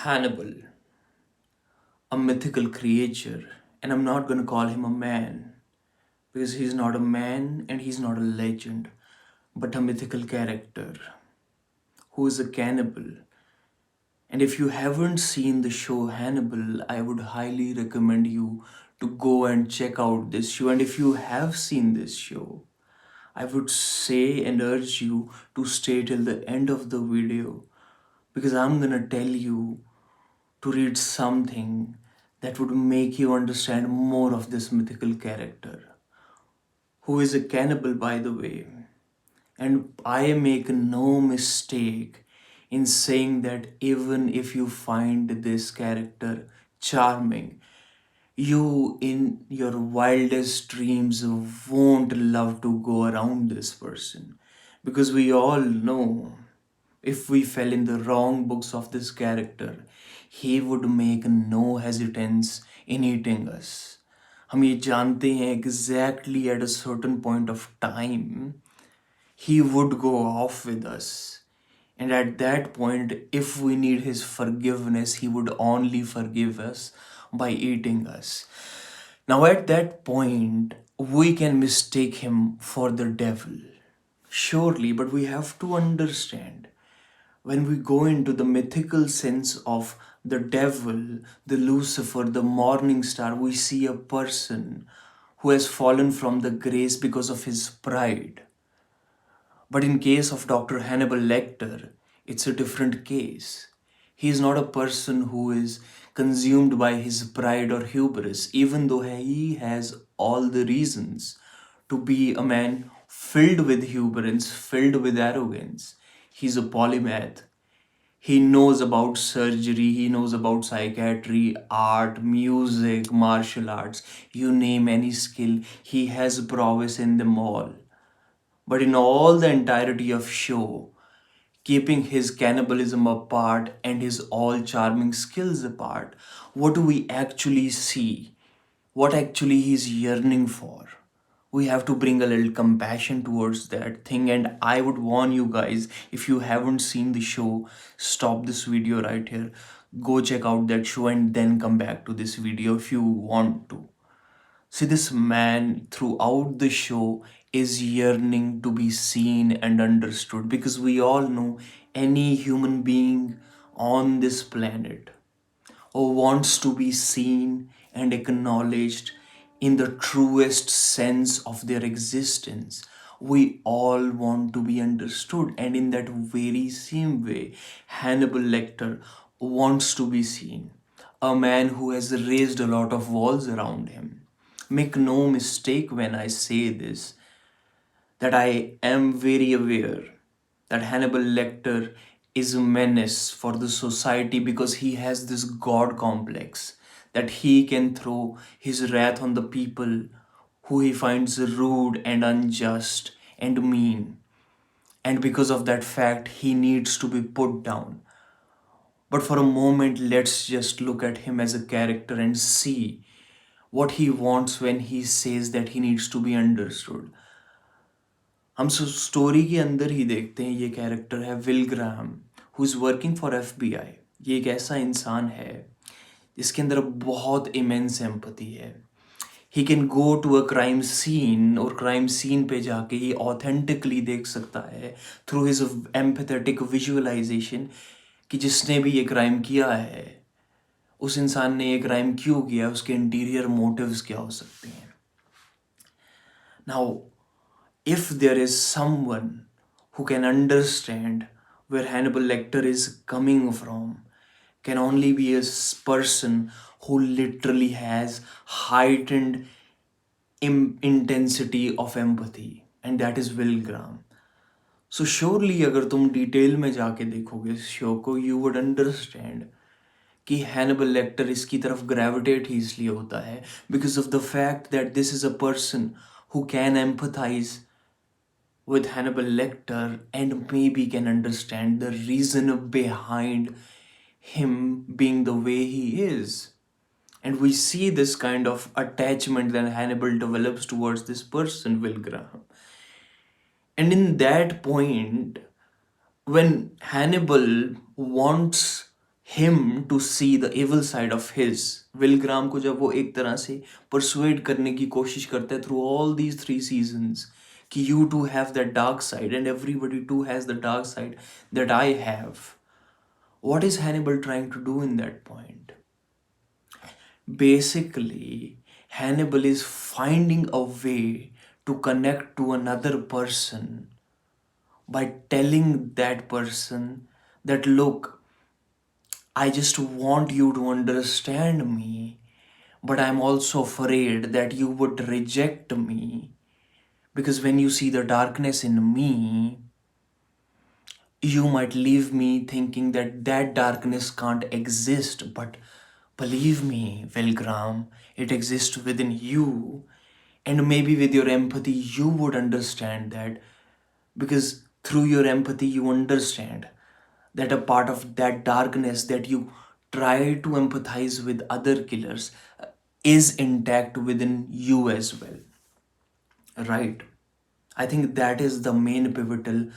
Hannibal, a mythical creature, and I'm not gonna call him a man because he's not a man and he's not a legend, but a mythical character who is a cannibal. And if you haven't seen the show Hannibal, I would highly recommend you to go and check out this show. And if you have seen this show, I would say and urge you to stay till the end of the video because I'm gonna tell you to read something that would make you understand more of this mythical character, who is a cannibal, by the way. And I make no mistake in saying that even if you find this character charming, you in your wildest dreams won't love to go around this person. Because we all know if we fell in the wrong books of this character, he would make no hesitance in eating us. हम ये जानते हैं exactly at a certain point of time he would go off with us. And at that point, if we need his forgiveness, he would only forgive us by eating us. Now, at that point, we can mistake him for the devil. Surely, but we have to understand when we go into the mythical sense of the devil, the Lucifer, the morning star, we see a person who has fallen from the grace because of his pride. But in case of Dr. Hannibal Lecter, it's a different case. He is not a person who is consumed by his pride or hubris, even though he has all the reasons to be a man filled with hubris, filled with arrogance. He's a polymath. He knows about surgery, he knows about psychiatry, art, music, martial arts, you name any skill, he has prowess in them all. But in all the entirety of show, keeping his cannibalism apart and his all charming skills apart, what do we actually see? What actually he's yearning for? We have to bring a little compassion towards that thing. And I would warn you guys, if you haven't seen the show, stop this video right here. Go check out that show and then come back to this video if you want to. See, this man throughout the show is yearning to be seen and understood because we all know any human being on this planet or wants to be seen and acknowledged in the truest sense of their existence. We all want to be understood, and in that very same way, Hannibal Lecter wants to be seen. A man who has raised a lot of walls around him. Make no mistake when I say this, that I am very aware that Hannibal Lecter is a menace for the society because he has this God complex that he can throw his wrath on the people who he finds rude and unjust and mean. And because of that fact, he needs to be put down. But for a moment, let's just look at him as a character and see what he wants when he says that he needs to be understood. हम story के अंदर ही देखते हैं ये character है will Graham who is working for FBI. ये एक ऐसा इंसान है जिसके अंदर बहुत इमेंस एम्पैथी है. He can go to a crime scene और क्राइम सीन पे जाके ही ऑथेंटिकली देख सकता है थ्रू हिज एम्पैथेटिक विजुअलाइजेशन कि जिसने भी ये क्राइम किया है उस इंसान ने ये क्राइम क्यों किया, उसके इंटीरियर मोटिव्स क्या हो सकते हैं. Now if there is someone who can understand where Hannibal Lecter is coming from, can only be a person who literally has heightened intensity of empathy, and that is Will Graham. So surely अगर तुम detail में जाके देखोगे इस show को, you would understand कि Hannibal Lecter इसकी तरफ gravitate ही इसलिए होता है because of the fact that this is a person who can empathize with Hannibal Lecter and maybe can understand the reason behind him being the way he is. And we see this kind of attachment that Hannibal develops towards this person, Will Graham. And in that point, when Hannibal wants him to see the evil side of his. विलग्राम को जब वो एक तरह से persuade करने की कोशिश करता है through all these 3 seasons कि you too have that dark side and everybody too has the dark side that I have. What is Hannibal trying to do in that point? Basically, Hannibal is finding a way to connect to another person by telling that person that, look, I just want you to understand me, but I'm also afraid that you would reject me because when you see the darkness in me, you might leave me thinking that that darkness can't exist. But believe me, Wilgram, it exists within you. And maybe with your empathy, you would understand that because through your empathy, you understand that a part of that darkness that you try to empathize with other killers is intact within you as well. Right? I think that is the main pivotal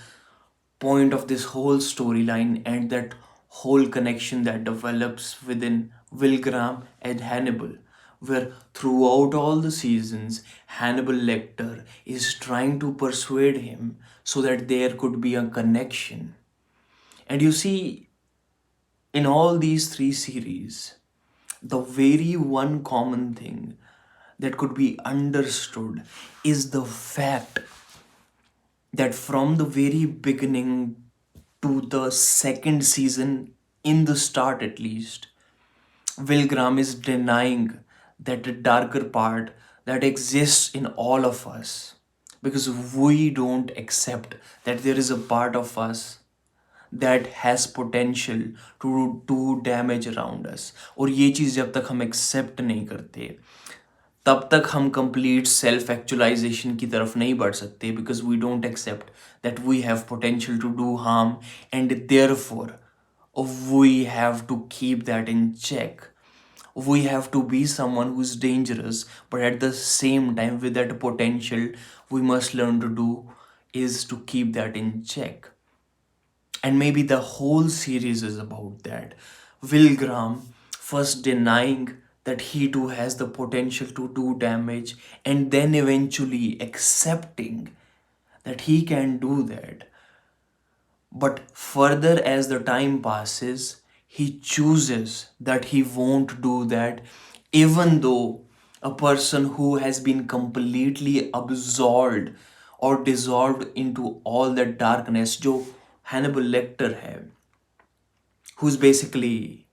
point of this whole storyline and that whole connection that develops within Wilgram and Hannibal, where throughout all the seasons, Hannibal Lecter is trying to persuade him so that there could be a connection. And you see, in all these 3 series, the very one common thing that could be understood is the fact that from the very beginning to the second season, in the start at least, Wilgram is denying that the darker part that exists in all of us because we don't accept that there is a part of us that has potential to do damage around us. और ये चीज़ जब तक हम accept नहीं करते तब तक हम कंप्लीट सेल्फ एक्चुअलाइजेशन की तरफ नहीं बढ़ सकते because we don't accept that we have potential to do harm and therefore we have to keep that in check. We have to be someone who's dangerous, but at the same time, with that potential, we must learn to do is to keep that in check. And maybe the whole series is about that. Will Graham first denying that he too has the potential to do damage and then eventually accepting that he can do that. But further as the time passes, he chooses that he won't do that, even though a person who has been completely absorbed or dissolved into all that darkness, जो Hannibal Lecter है, who's basically,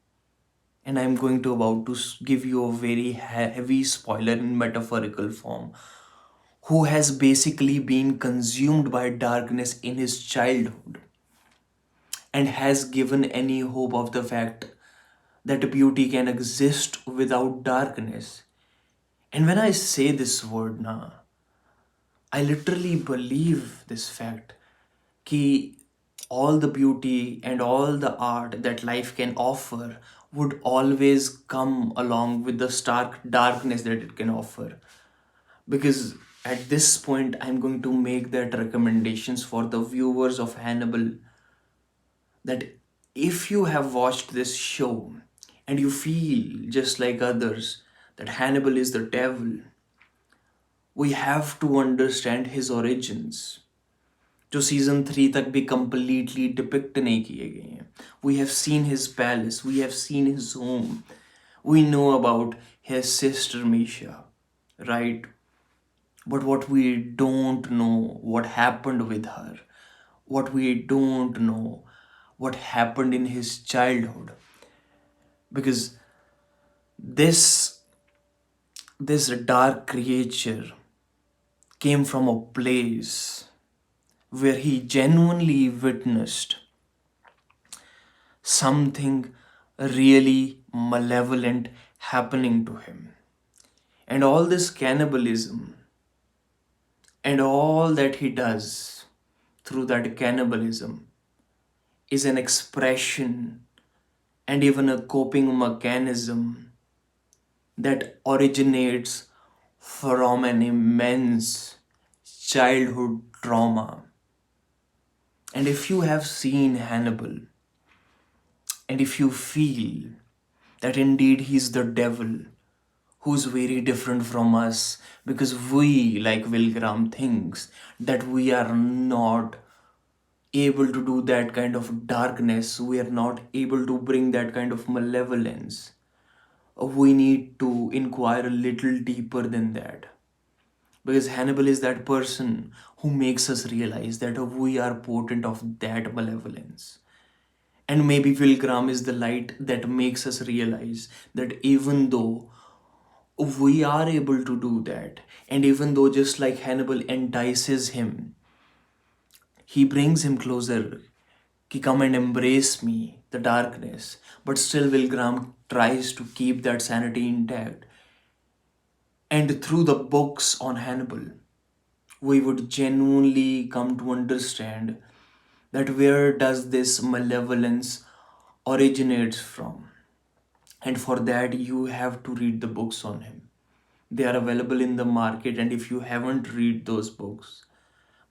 and I'm going to about to give you a very heavy spoiler in metaphorical form, who has basically been consumed by darkness in his childhood and has given any hope of the fact that beauty can exist without darkness. And when I say this word now, I literally believe this fact कि all the beauty and all the art that life can offer would always come along with the stark darkness that it can offer. Because at this point, I'm going to make that recommendations for the viewers of Hannibal that if you have watched this show and you feel just like others that Hannibal is the devil, we have to understand his origins. जो season 3 तक भी completely depict नहीं किए गए हैं. We have seen his palace, we have seen his home, we know about his sister Misha, right? But what we don't know what happened with her, what we don't know what happened in his childhood, because this this dark creature came from a place where he genuinely witnessed something really malevolent happening to him. And all this cannibalism and all that he does through that cannibalism is an expression and even a coping mechanism that originates from an immense childhood trauma. And if you have seen Hannibal, And if you feel that indeed he's the devil who's very different from us, because we, like Will Graham, thinks that we are not able to do that kind of darkness, we are not able to bring that kind of malevolence, we need to inquire a little deeper than that. Because Hannibal is that person who makes us realize that we are potent of that malevolence. And maybe Will Graham is the light that makes us realize that even though we are able to do that, and even though just like Hannibal entices him, he brings him closer, he come and embrace me, the darkness, but still Will Graham tries to keep that sanity intact. And through the books on Hannibal, we would genuinely come to understand that where does this malevolence originates from. And for that you have to read the books on him. They are available in the market, and if you haven't read those books,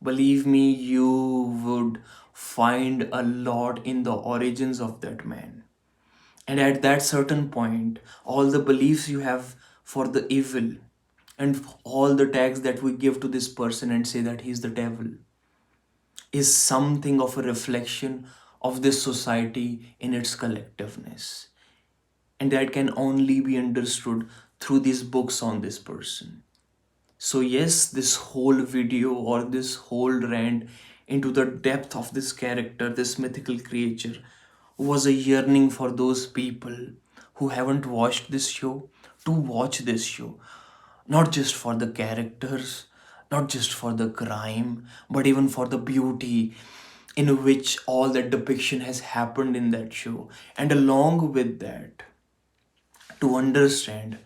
believe me, you would find a lot in the origins of that man. And at that certain point, all the beliefs you have for the evil and all the tags that we give to this person and say that he's the devil is something of a reflection of this society in its collectiveness. And that can only be understood through these books on this person. So, yes, this whole video or this whole rant into the depth of this character, this mythical creature, was a yearning for those people who haven't watched this show to watch this show. Not just for the characters, not just for the crime, but even for the beauty in which all that depiction has happened in that show. And along with that, to understand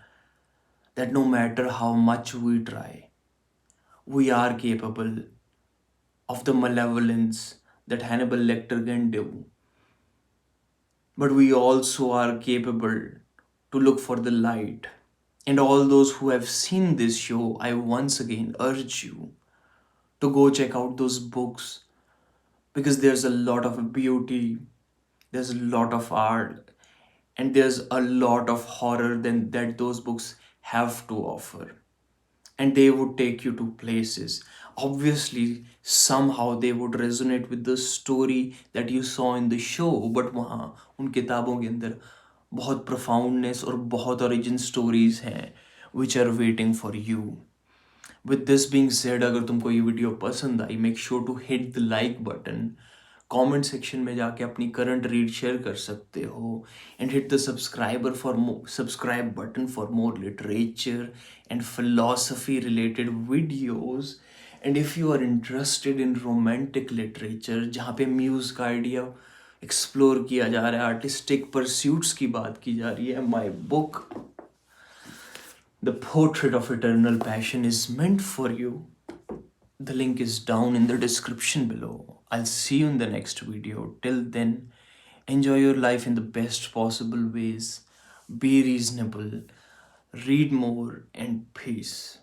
that no matter how much we try, we are capable of the malevolence that Hannibal Lecter can do. But we also are capable to look for the light. And all those who have seen this show, I once again urge you to go check out those books, because there's a lot of beauty, there's a lot of art, and there's a lot of horror than that those books have to offer. And they would take you to places. Obviously, somehow they would resonate with the story that you saw in the show, but वहाँ उन किताबों के अंदर बहुत profoundness और बहुत origin stories हैं which are waiting for you. With this being said, अगर तुमको ये वीडियो पसंद आई, make sure to hit the like button, comment section में जाके अपनी करंट रीड शेयर कर सकते हो, and hit the subscribe button for more literature and philosophy related videos. And if you are interested in romantic literature जहाँ पे muse का idea explore किया जा रहा है, आर्टिस्टिक परस्यूट्स की बात की जा रही है, my book The Portrait of Eternal Passion is meant for you. The link is down in the description below. I'll see you in the next video. Till then, enjoy your life in the best possible ways. Be reasonable, read more, and peace.